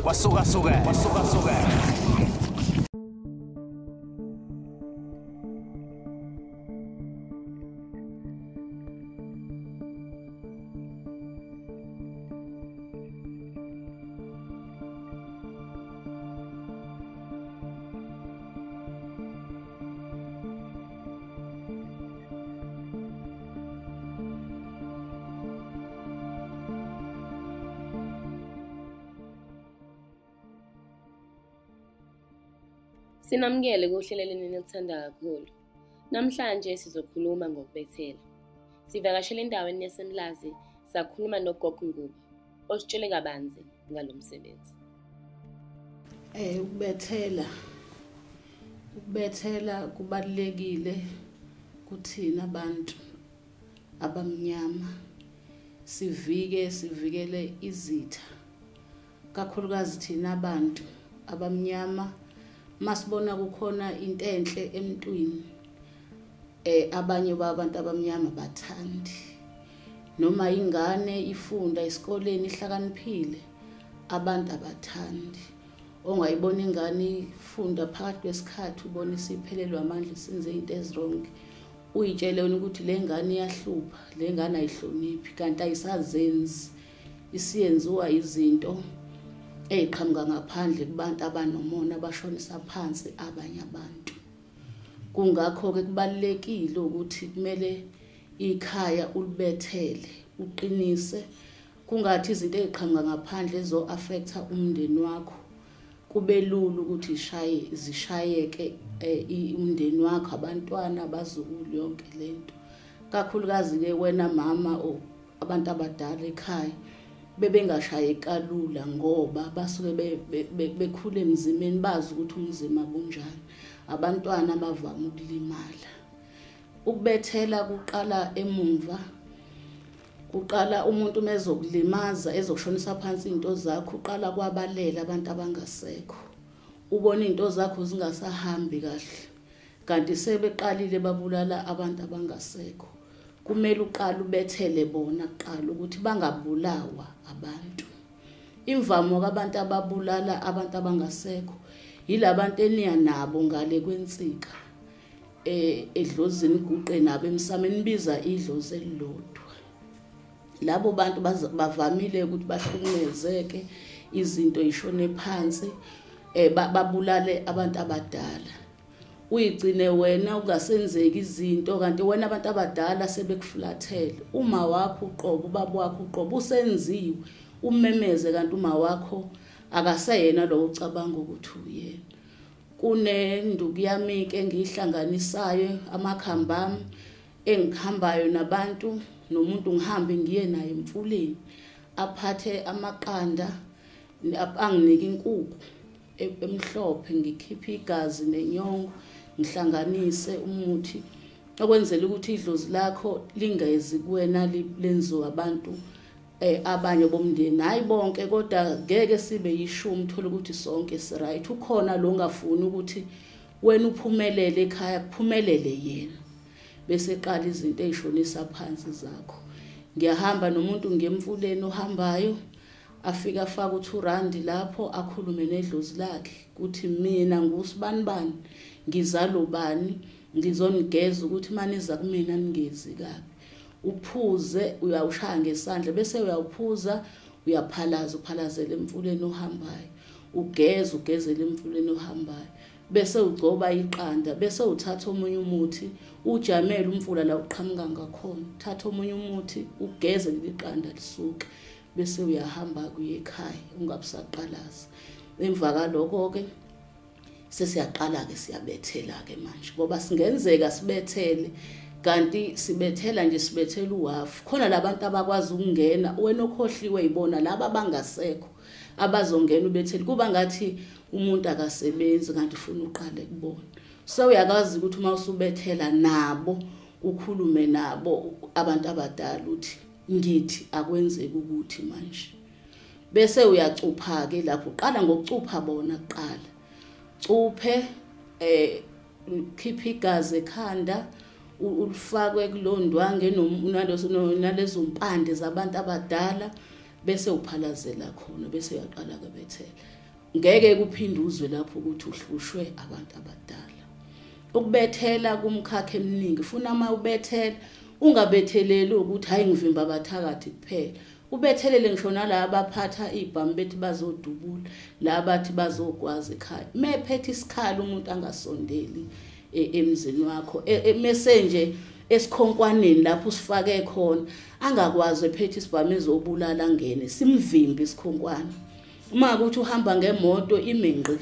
Wasuka. Sinamukele kuhleleleni nelithanda kakhulu. Namhlanje sizokhuluma ngokubethela. Sivakashele endaweni yaseMlazi sakhuluma noGogo Ngubo ositshele kabanzi ngalomsebenzi. Ukubethela kubalekile kuthina abantu abamnyama. Sivikele izitha. Kakhulukazi thina abantu abamnyama masibona kukhona into enhle emntwini abanye babantu abamnyama bathandi noma ingane ifunda esikoleni ihlakaniphile abantu abathandi ongayibona ingane ifunda phakathi kwesikhathi ubona isiphelelwa amandla isenze into ezwrong uyitshele ukuthi le ngane iyahlupha le ngane ayihloniphi kanti ayisazenzi isiyenziwa izinto eziqhamuka ngaphandle kubantu abanomona abashonisa phansi abanye abantu. Kungakho ke kubalekile ukuthi kumele ikhaya ulibethele uqinise kungathi izinto eziqhamuka ngaphandle ezo affecta umndeni wakho kube lula ukuthi zishayeke umndeni wakho abantwana abazukulu yonke lento. Kakhulukazi ke wena mama o abantu abadala ekhaya bebengashayeka kalula ngoba basuke bekhule emzimeni bazi ukuthi umzimba bunjani abantwana bavama ukulimala. Ukubethela kuqala emumva kuqala umuntu mezokulimaza ezokushonisa phansi into zakho uqala kwabalela abantu abangasekho ubona into zakho zingasahambi kahle kanti sebeqalile babulala abantu abangasekho. Kumele uqala ubethele bona kuqala ukuthi bangabulawa abantu. Imvamo kabantu ababulala abantu abangasekho yilabantu eniya nabo ngale kwensika edlozini iguqe nabo emsameni biza idlozi elilodwa. Labo bantu bavamile ukuthi bahlukumezeke izinto ishone phansi babulale abantu abadala. Uyigcine wena ungasenzeki izinto kanti wena abantu abadala sebekuflathele uma wakho uqobo ubaba wakho uqobo usenziwe umemeze kanti uma wakho akaseyena lo ucabanga ukuthi uyena. Kunenduku yami ke ngihlanganisayo amakhambami engihambayo nabantu nomuntu ngihambe ngiye naye emfuleni aphathe amaqanda anginika inkukhu emhlophe ngikhipha igazi nenyongo ngihlanganise umuthi okwenzela ukuthi idlozi lakho lingezi kuwena lenziwa abantu abanye bomndeni hayi bonke kodwa ngeke sibe yishumi uthola ukuthi sonke siright. Ukhona lo ngafuni ukuthi wena uphumelele ekhaya kuphumelele yena bese eqala izinto ezishonisa phansi zakho. Ngiyahamba nomuntu ngemfuleni ohambayo afika afaka u2 lapho akhulume nedlozi lakhe ukuthi mina ngusibani ngizalo bani ngizonigeza ukuthi maniza kumina ningezi kabi. Uphuze uyawushaya ngesandla bese uyawuphuza uyaphalaza uphalazela emfuleni ohambayo ugezele emfuleni ohambayo bese ugcoba iqanda bese uthatha omunye umuthi ujamela umfula la uqhamuka ngakhona uthatha omunye umuthi ugeze liqanda lisuke bese uyahamba kuye ekhaya ungabusaqalaza. Emva kaloko ke sesiyaqala ke siyabethela ke manje ngoba singenzeka sibethele kanti sibethela nje sibethela uhafu. Khona labantu abakwazi ukungena wena okhohliwe yibona laba bangasekho abazongena ubethele kuba ngathi umuntu akasebenzi kanti ufuna uqale kubona. So uyakwazi ukuthi uma usubethela nabo ukhulume nabo abantu abadala uthi ngithi akwenzeki ukuthi manje bese uyacupha ke lapho uqala ngokucupha bona kuqala cuphe khipha igazi ekhanda ulifakwe kulondwange nalezo mpande zabantu abadala bese uphalazela khona bese uyaqala ke bethela. ngeke kuphinduzwe lapho ukuthi uhlushwe abantu abadala. Ukubethela kumkhakha eminingi ufuna uma ubethela ungabetheleli ukuthi hayi ngivimba abathakathi kuphela. Ubethelele ngisho nalabo abaphatha ibhamu bethi bazodubula, laba bathi bazogwaza ekhaya. Mephethe isikhalo umuntu angasondeli emzini wakho. Mase esikhonkwaneni lapho usifake khona angakwazi ephethe isibhamu ezobulala ngene simvimbi isikhonkwane. Uma ukuthi uhamba ngemoto imengqi,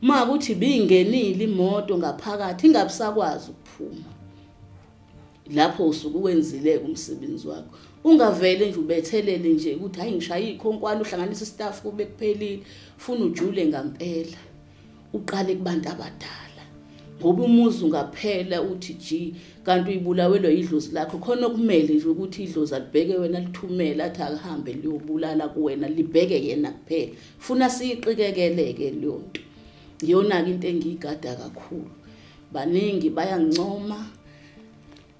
uma ukuthi bingenile imoto ngaphakathi ingabisakwazi ukuphuma. Lapho usuku wenzile umsebenzi wakho. Ungavele nje ubethelele nje ukuthi hayi ngishaya ikhonkwane uhlanganisa istaff kube kuphelile ufuna ujule ngempela. Uqale kubantu abadala. Ngoba umuzi ungaphela uthi ji kanti uyibulawelwa idlozi lakho khona kumele nje ukuthi idlozi alibheke wena lithumela athi akuhambe liyobulala kuwena libheke yena kuphela. Funa siyiqikekeleke leyo nto. Iyona into engigada kakhulu. Baningi bayangincoma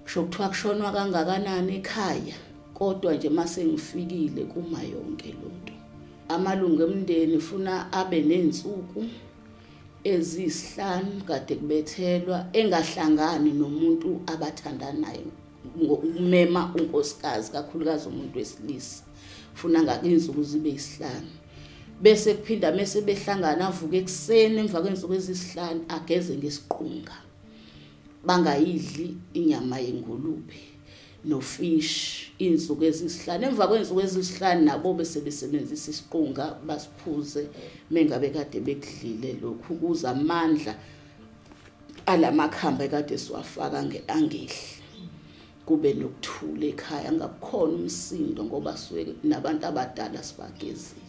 kusho kuthiwa kushonwa kangakanani ekhaya kodwa nje mase ngifikile kuma yonke lonto. Amalungu emndeni funa abe nensuku ezisihlanu kade kubethelwa engahlangani nomuntu abathandanayo ngokumema unkosikazi kakhulukazi umuntu wesilisa. Funa ngakinsuku zibe isihlanu. Bese kuphinda mase behlangana avuke ekseni emva kwensuku ezisihlanu ageze ngesiqunga. Bangayidli inyama yengulube no fish insuku ezisihlanu. Emva kwensuku ezisihlanu nabo bese besebenzisa isiqunga basiphuze mengabe kade bekudlile lokhu kuza amandla alamakhamba kade siwafaka angehli. Kube nokuthula ekhaya ngabukhona umsindo ngoba suke nabantu abadala sibagezile.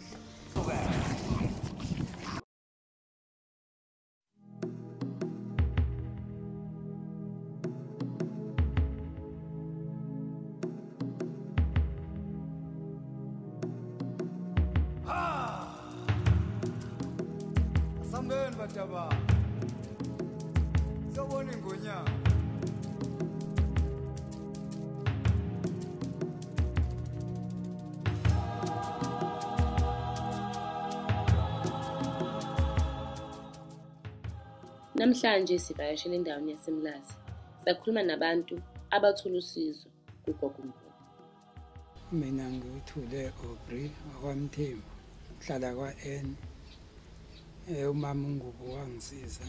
Sambeni bataba. Sawoni ngonya. Namhlanje sivakashele endaweni yaseMlazi. Sakhuluma nabantu abathola usizo kugogo Ngubho. Mina ngithule Aubrey wakwamthembu ngihlala kwa-N. Umama uNgubho wangisiza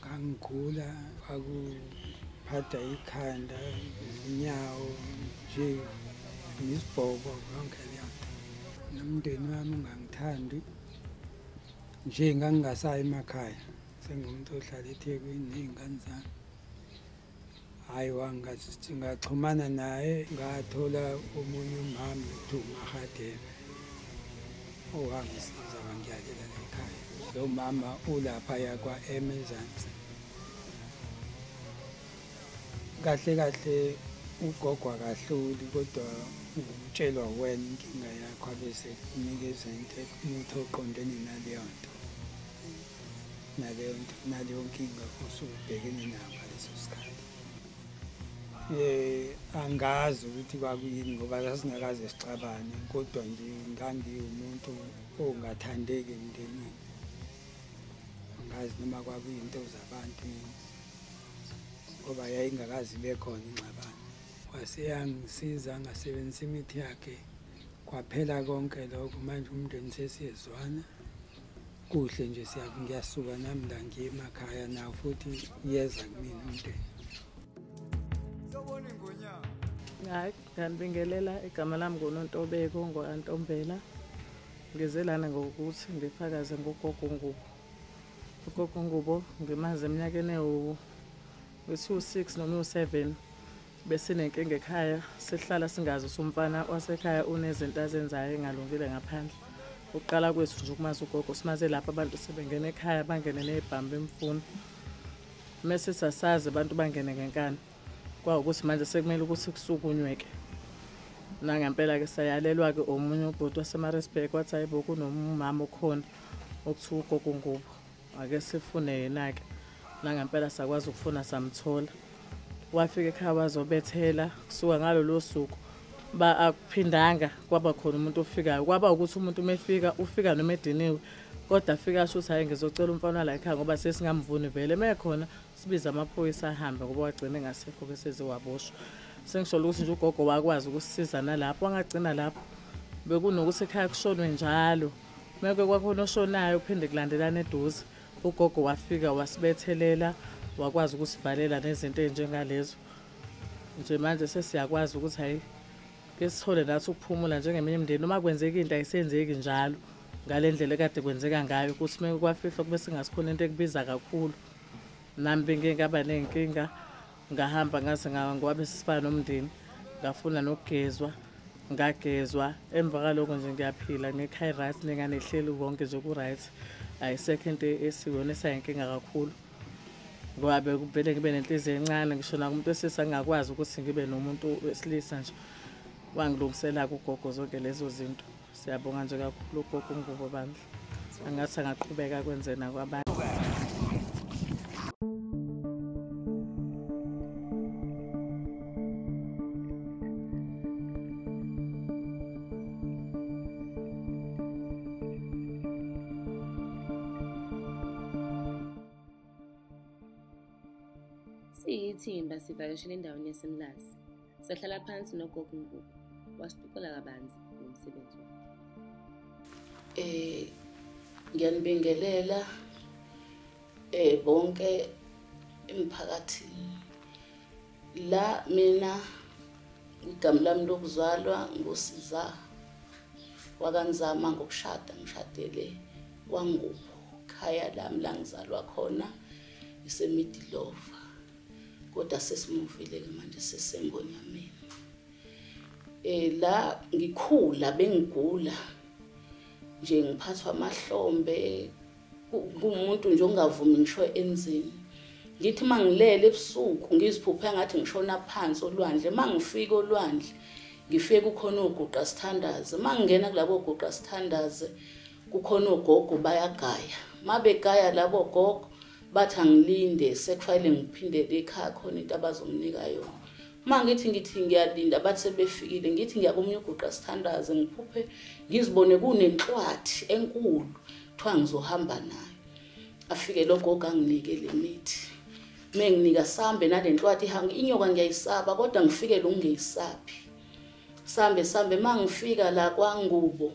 ngangigula akuphatha ikhanda inyawo nje ngisibhoko yonke leyo nto. Nomndeni wami ungangithandi nje ngangingasayi emakhaya sengumuntu ohlala eThekwini nezingane zami. Hayi wangathi ngaxhumana naye ngathola omunye umama kuthiwa uMahadebe owangisiza wangiyalela ekhaya. Lo mama ulapha yakwa-Emenzansi. Kahle kahle ugogo akahluli kodwa utshelwa wena inkinga yakho bese kunikeza into umuthi oqondene naleyo nto. Naleyo nkinga osubhekene nayo ngaleso sikhathi. Angazi ukuthi kwakuyini ngoba sasingakaze sixabane kodwa nje ngangiwumuntu ongathandeki emndenini. Angazi noma kwakuyinto zabantu ngoba yayingakazi bekhona ingxabano. Waseyangisiza ngasebenzisa imithi yakhe kwaphela konke lokho manje umndeni sesiyezwana. Kuhle nje ngiyasuka nami la ngiye emakhaya nawo futhi yeza kumina umndeni. Sawoni ngonya. Hayi ngibingelela igama lami ngoNontobeko ngoAntombela. Ngizelana ngokuthi ngifakaze ngogogo Ngubho. Ugogo Ngubho ngimaze eminyakeni u6 noma u7 bese nenkinga ekhaya sihlala singazi usumfana wasekhaya unezinto azenzayo engalungile ngaphandle. Uqala kwethu nje ukumazi ugogo simaze lapha abantu sebengena ekhaya bangene nezibhambe emfuno. Mase sasazi abantu bangene ngenkani. Kwawukuthi manje sekumele ukuthi kusukunyweke. Nangempela ke sayalelwa ke omunye ubhuti waseMaritzburg wathi hayibo kunomama okhona okuthiwa ugogo Ngubho. Ake sifune yena ke. Nangempela sakwazi ukufuna samthola. Wafika ekhaya wazobethela kusuka ngalolu suku ba akuphindanga kwaba khona umuntu ofikayo. Kwaba ukuthi umuntu umefika ufika noma ediniwe kodwa afika asho ukuthi hayi ngizocela umfana la ekhaya ngoba sesingamvuni vele mekhona sibiza amaphoyisa ahambe ngoba wagcina engasekho bese ziwaboshwa. Sengisho ukuthi nje ugogo wakwazi ukusisiza nalapho angagcina lapho bekunokuthi ekhaya kushonwe njalo. Meke kwakhona oshonayo kuphinde kulandelana eduze. Ugogo wafika wasibethelela wakwazi ukusivalela nezinto ezinjengalezo. Nje manje sesiyakwazi ukuthi hayi ke sithole nathi ukuphumula njengeminye imindeni noma kwenzeka into ayisenzeki njalo ngalendlela ekade kwenzeka ngayo ukuthi meke kwafihla kube singasikhona into ekubiza kakhulu. Nami bengingaba nenkinga ngahamba ngase ngoba sifana nomndeni ngafuna nokugezwa ngagezwa emva kaloko nje ngiyaphila ngekhaya right nengane ihleli konke nje ku right. Ayisekho into esiwona esayinkinga kakhulu ngoba bekuvele ngibe nenhliziyo encane ngisho nakumuntu esesangakwazi ukuthi ngibe nomuntu wesilisa nje wangilungisela ugogo zonke lezo zinto. Siyabonga nje kakhulu ugogo Ngubo bandla angathi angaqhubeka kwenze nakwabanye. Siyithimba sivakashele endaweni yaseMlazi. Sahlala phansi nogogo Ngubo wasixoxela kabanzi ngomsebenzi wakhe. Ngiyanibingelela bonke emphakathini. La mina igama lami lokuzalwa nguSiza wakanzama ngokushada ngishadele kwaNgubo. Khaya lami la ngizalwa khona iseMidilova. Kodwa sesimuvile ke manje sesengonyameni. La ngikhula bengigula nje ngiphathwa amahlombe kumuntu nje ongavumi ngisho enzini. Ngithi mangilele ebusuku ngiziphupha ngathi ngishona phansi olwandle. Mangifika olwandle ngifike kukhona oguqa sithandaze. Mangingena kulabo oguqa sithandaze kukhona ogogo bayagaya. Mabegaya labo gogo bathi angilinde sekufanele ngiphindele ekhaya khona into abazomnika yona. Mangithi ngiyalinda bathi sebefikile ngithi ngiyakumnya uguqa sithandaze ngiphuphe ngizibone kunenhlwathi enkulu kuthiwa ngizohamba nayo. Afike lo gogo anginike le mithi. Menginika sambe nalenhlwathi ihanga inyoka ngiyayisaba kodwa ngifike lo ngeyisabi. Sambe mangifika la kwaNgubo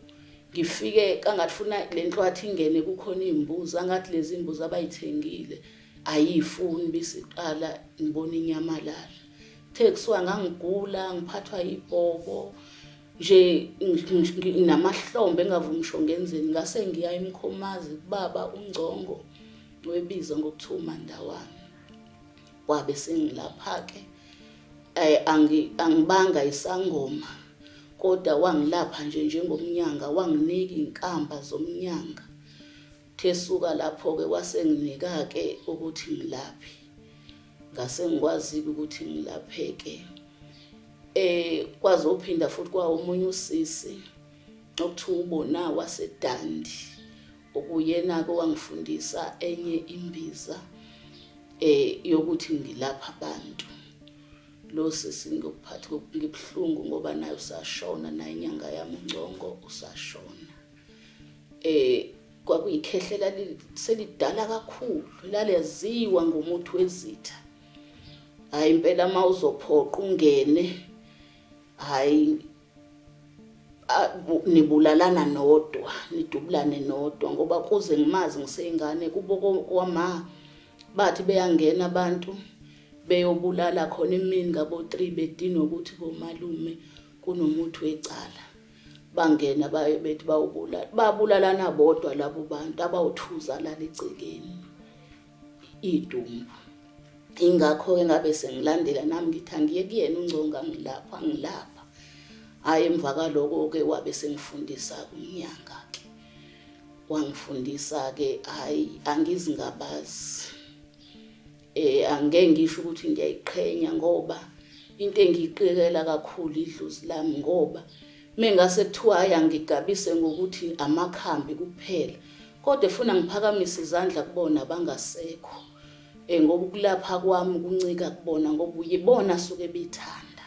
ngifike kangathifuna lenhlwathi ingene kukhona imbuzi angathi lezi imbuzi abayithengile ayifuni bisiqala ngibona inyamalala. Thekusuka ngangigula ngiphathwa yibhobo nje nginamahlombe engavumisho ngenzeni ngase ngiya eMkhomazi kubaba uNgcongo webiza ngokuthuma ndawami. Wabe sengilapha ke angibanga isangoma kodwa wangilapha nje njengomnyanga wanginika inkamba zomnyanga. Thesuka lapho ke wasenginika ke ukuthi ngilaphi. Ngase ngikwazi ukuthi ngilapheke. Kwazophinda futhi kwa umunye usisi okuthiwa ubona waseDandi okuyena ke wangifundisa enye imbiza yokuthi ngilapha abantu. Lo sisi ngokuphatha ngibhlungu ngoba naye usashona na inyanga yami uNgcongo usashona. Kwakuyikhehlela selidala kakhulu laleziwa ngomuthi wezitha. Hayi impela mawuzophoqa ungene hayi nibulalana nodwa nidubulane nodwa ngoba kuze ngimazi ngisengane kubo kwama bathi beyangena abantu beyobulala khona imini ngabo 3 bedino ukuthi komalume kunomuthi wecala. Bangena baye bethi babulalana bodwa labo bantu abawuthuza la lecekeni idumbu. Ingakho ke ngabe sengilandela nami ngithi ngiye kuyena uNgcongo ngilapha. Hayi emva kaloko ke wabe sengifundisa kunyanga ke. Wangifundisa ke hayi angizingabazi. Angeke ngisho ukuthi ngiyayiqhenya ngoba into engiyiqikela kakhulu idlozi lami ngoba mengase kuthiwa ayangigabise ngokuthi amakhambi kuphela kodwa efuna ngiphakamise izandla kubona bangasekho. Ngoba ukulapha kwami kuncika kubona ngoba uyibona suke bithanda.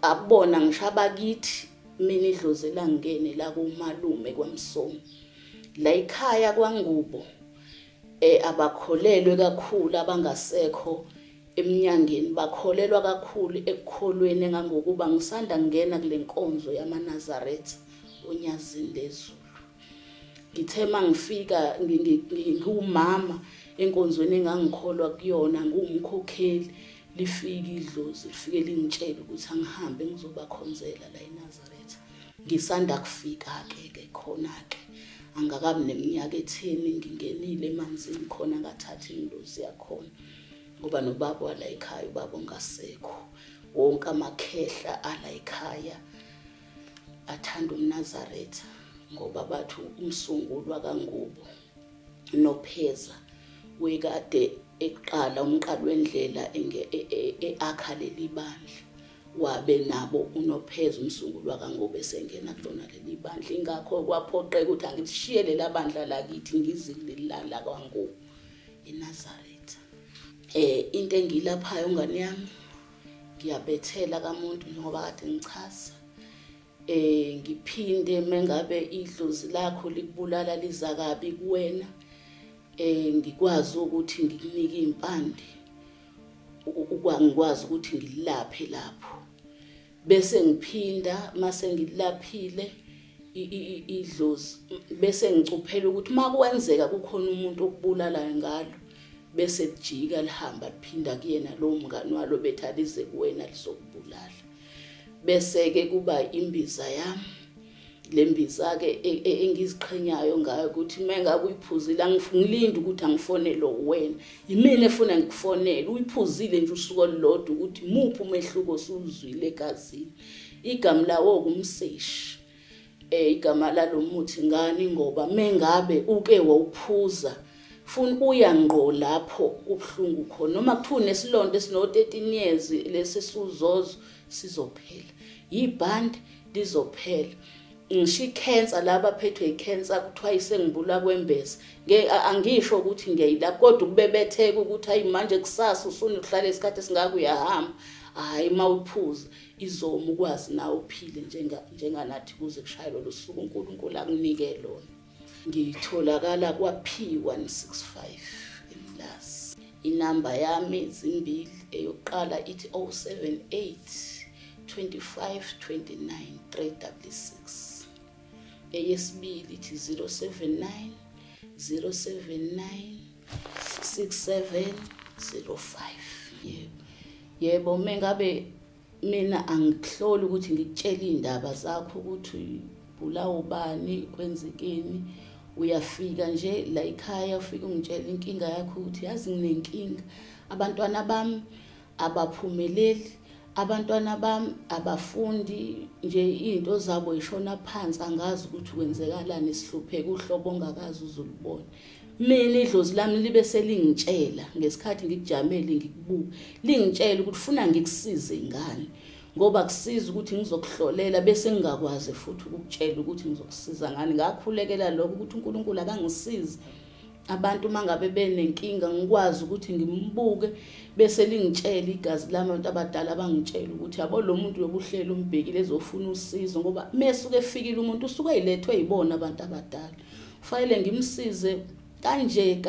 Abona ngishaba kithi mina idlozi langene la kumalume kwaMsomi. la ekhaya kwaNgubo abakholelwe kakhulu abangasekho eminyangeni bakholelwa kakhulu ekukholweni ngangokuba ngisanda ngena kule nkonzo yamaNazaretha onyazini lezulu. Ngithe mangifika ngumama enkonzweni engangikholwa kuyona ngumkhokheli lifika idlozi lifike lingitshela ukuthi angihambe ngizobakhonzela la eNazaretha. Ngisanda kufika ke khona ke angakabi neminyaka 10 ngingenile emanzini khona ngathatha indozi yakhona ngoba nobaba wala ekhaya ubaba ongasekho wonke amakhehla ala ekhaya athanda uMnazaretha ngoba bathu umsungulwa kaNgubo noPheza wekade eqala umqalo wendlela akhaleli bandla wabe nabo unoPheza umsungulwa kaNgubo esengena kulona leli bandla ingakho kwaphoqeka ukuthi angishiye lela bandla lakithi ngizililala kwaNgubo eNazaretha. Into engilaphayo ngane yami ngiyabethela kamuntu ngoba kade ngichaza ngiphinde mengabe idlozi lakho likubulala liza kabi kuwena ngikwazi ukuthi ngikunike impande ngikwazi ukuthi ngilaphe lapho bese ngiphinda mase ngilaphile idlozi bese ngicuphela ukuthi makwenzeka kukhona umuntu okubulalayo ngalo bese lijika lihamba liphinda kuyena lo mngani walo bethalize kuwena lisokubulala. Bese ke kuba imbiza yami lembiza ke engiziqhenyayo ngayo ukuthi mengabe uyiphuzile angifungilindi ukuthi angifonele wena imina efuna ngikufonele uyiphuzile nje usuku olulodwa ukuthi muphi umehluko suzwile egazini. Igama lawo kumseshi igama lalomuthi ngani ngoba mengabe uke wawuphuza funa uyangqo lapho kubhlungu khona noma kuthiwa nesilonto esino 13 years lesisuzozo sizophela ibhandi lizophela. Ngisho icancer laba phethwe icancer kuthiwa isengibula kwembeza angisho ukuthi ngiyayilapha kodwa kubebetheka ukuthi hayi manje kusasa usuna ukuhlala isikhathi esingaka uyahamba hayi mawuphuza izoma ukwazi nawe uphile njenganathi kuze kushayelwe losuku uNkulunkulu akunike lona. Ngitholakala kwaP165 eMlazi. Inamba yami zimbili eyokuqala ithi 078 25 29 366 eyesibili ithi 079 079 6705. Yebo mengabe mina angihloli ukuthi ngikutshela indaba zakho ukuthi bulawo bani kwenzekeni uyafika nje la ekhaya ufika ungitshela inkinga yakho ukuthi yazi nginenkinga abantwana bami abaphumeleli abantwana bami abafundi nje into zabo ishona phansi angazi ukuthi kwenzekalani isihlupheke uhlobo ongakazi uzulibona. Mina idlozi lami libe selingitshela ngesikhathi ngikujamele ngikubuka lingitshela ukuthi ufuna ngikusize ingane ngoba kusiza ukuthi ngizokuhlolela bese ngingakwazi futhi ukukutshela ukuthi ngizokusiza ngani. Ngakhulekela lokho ukuthi uNkulunkulu akangisize abantu mangabe benenkinga ngikwazi ukuthi ngimbuke bese lingitshela igazi lami abantu abadala abangitshela ukuthi yabo lo muntu yobuhlela umbhekile ezofuna usizo ngoba mesuke efikile umuntu usuke eyilethwe yibona abantu abadala fanele ngimsize kanje.